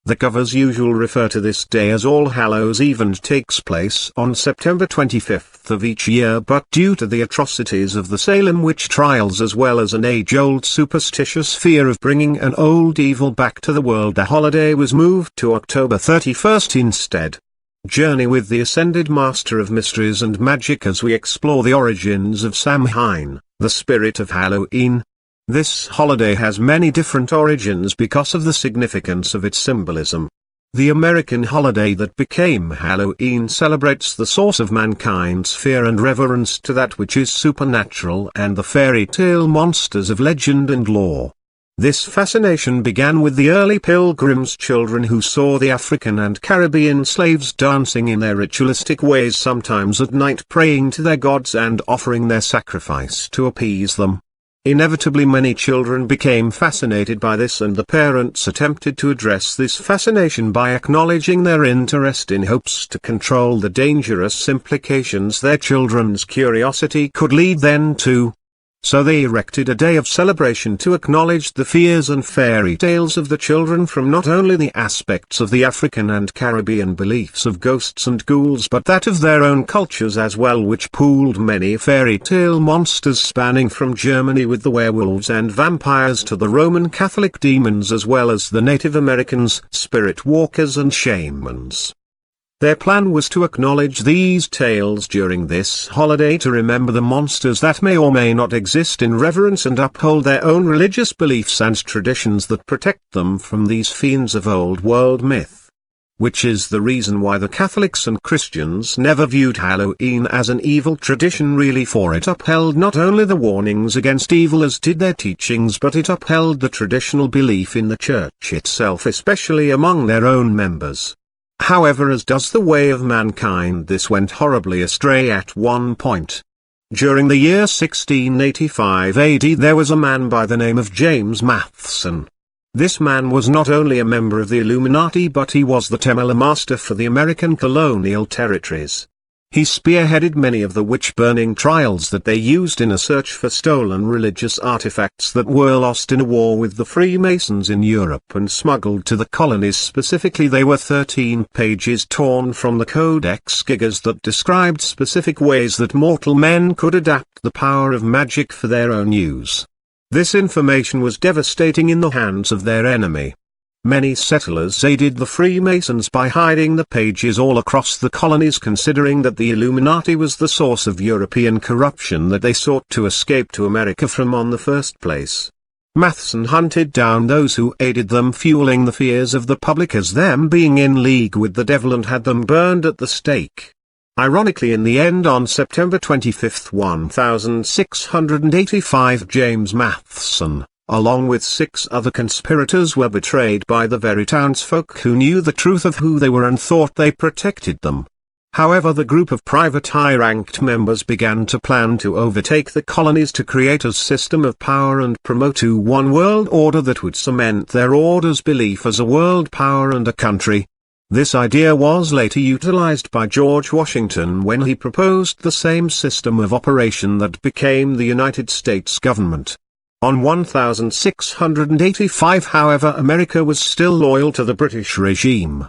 The covers usually refer to this day as All Hallows Eve and takes place on September 25th of each year, but due to the atrocities of the Salem witch trials as well as an age-old superstitious fear of bringing an old evil back to the world, the holiday was moved to October 31st instead. Journey with the Ascended Master of Mysteries and Magic as we explore the origins of Samhain, the spirit of Halloween. This holiday has many different origins because of the significance of its symbolism. The American holiday that became Halloween celebrates the source of mankind's fear and reverence to that which is supernatural and the fairy tale monsters of legend and lore. This fascination began with the early pilgrims' children who saw the African and Caribbean slaves dancing in their ritualistic ways, sometimes at night praying to their gods and offering their sacrifice to appease them. Inevitably many children became fascinated by this, and the parents attempted to address this fascination by acknowledging their interest in hopes to control the dangerous implications their children's curiosity could lead them to. So they erected a day of celebration to acknowledge the fears and fairy tales of the children from not only the aspects of the African and Caribbean beliefs of ghosts and ghouls but that of their own cultures as well, which pooled many fairy tale monsters spanning from Germany with the werewolves and vampires to the Roman Catholic demons as well as the Native Americans, spirit walkers and shamans. Their plan was to acknowledge these tales during this holiday to remember the monsters that may or may not exist in reverence and uphold their own religious beliefs and traditions that protect them from these fiends of old world myth. Which is the reason why the Catholics and Christians never viewed Halloween as an evil tradition really, for it upheld not only the warnings against evil as did their teachings, but it upheld the traditional belief in the church itself, especially among their own members. However, as does the way of mankind, this went horribly astray at one point. During the year 1685 AD there was a man by the name of James Matheson. This man was not only a member of the Illuminati but he was the Templar Master for the American colonial territories. He spearheaded many of the witch-burning trials that they used in a search for stolen religious artifacts that were lost in a war with the Freemasons in Europe and smuggled to the colonies. Specifically, they were 13 pages torn from the Codex Gigas that described specific ways that mortal men could adapt the power of magic for their own use. This information was devastating in the hands of their enemy. Many settlers aided the Freemasons by hiding the pages all across the colonies, considering that the Illuminati was the source of European corruption that they sought to escape to America from on the first place. Matheson hunted down those who aided them, fueling the fears of the public as them being in league with the devil, and had them burned at the stake. Ironically, in the end, on September 25, 1685, James Matheson, along with 6 other conspirators, were betrayed by the very townsfolk who knew the truth of who they were and thought they protected them. However, the group of private high-ranked members began to plan to overtake the colonies to create a system of power and promote a one world order that would cement their order's belief as a world power and a country. This idea was later utilized by George Washington when he proposed the same system of operation that became the United States government. On 1685, however, America was still loyal to the British regime.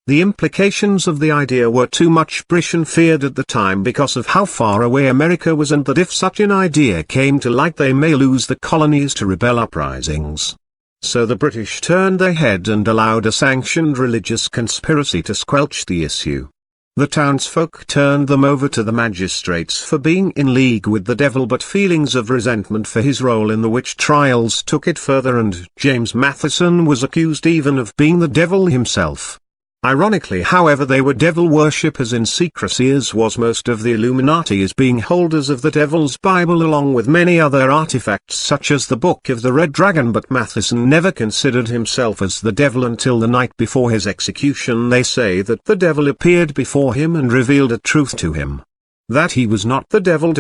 The implications of the idea were too much. Britain feared at the time because of how far away America was, and that if such an idea came to light they may lose the colonies to rebel uprisings. So the British turned their head and allowed a sanctioned religious conspiracy to squelch the issue. The townsfolk turned them over to the magistrates for being in league with the devil, but feelings of resentment for his role in the witch trials took it further, and James Matheson was accused even of being the devil himself. Ironically, however, they were devil worshippers in secrecy, as was most of the Illuminati, as being holders of the Devil's Bible along with many other artifacts such as the Book of the Red Dragon. But Matheson never considered himself as the devil until the night before his execution. They say that the devil appeared before him and revealed a truth to him. That he was not the devil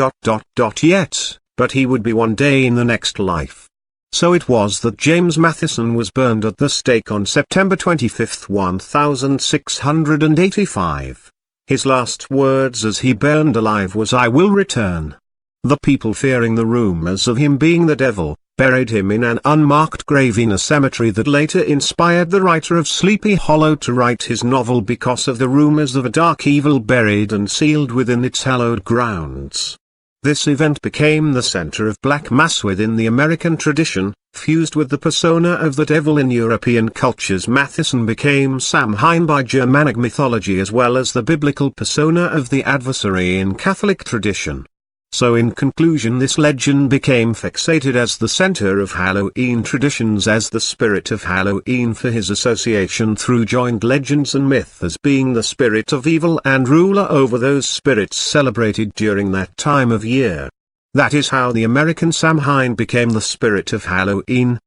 yet, but he would be one day in the next life. So it was that James Matheson was burned at the stake on September 25, 1685. His last words as he burned alive was, "I will return." The people, fearing the rumors of him being the devil, buried him in an unmarked grave in a cemetery that later inspired the writer of Sleepy Hollow to write his novel because of the rumors of a dark evil buried and sealed within its hallowed grounds. This event became the center of Black Mass within the American tradition, fused with the persona of the devil in European cultures. Matheson became Samhain by Germanic mythology as well as the biblical persona of the adversary in Catholic tradition. So in conclusion, this legend became fixated as the center of Halloween traditions as the spirit of Halloween for his association through joined legends and myth as being the spirit of evil and ruler over those spirits celebrated during that time of year. That is how the American Samhain became the spirit of Halloween,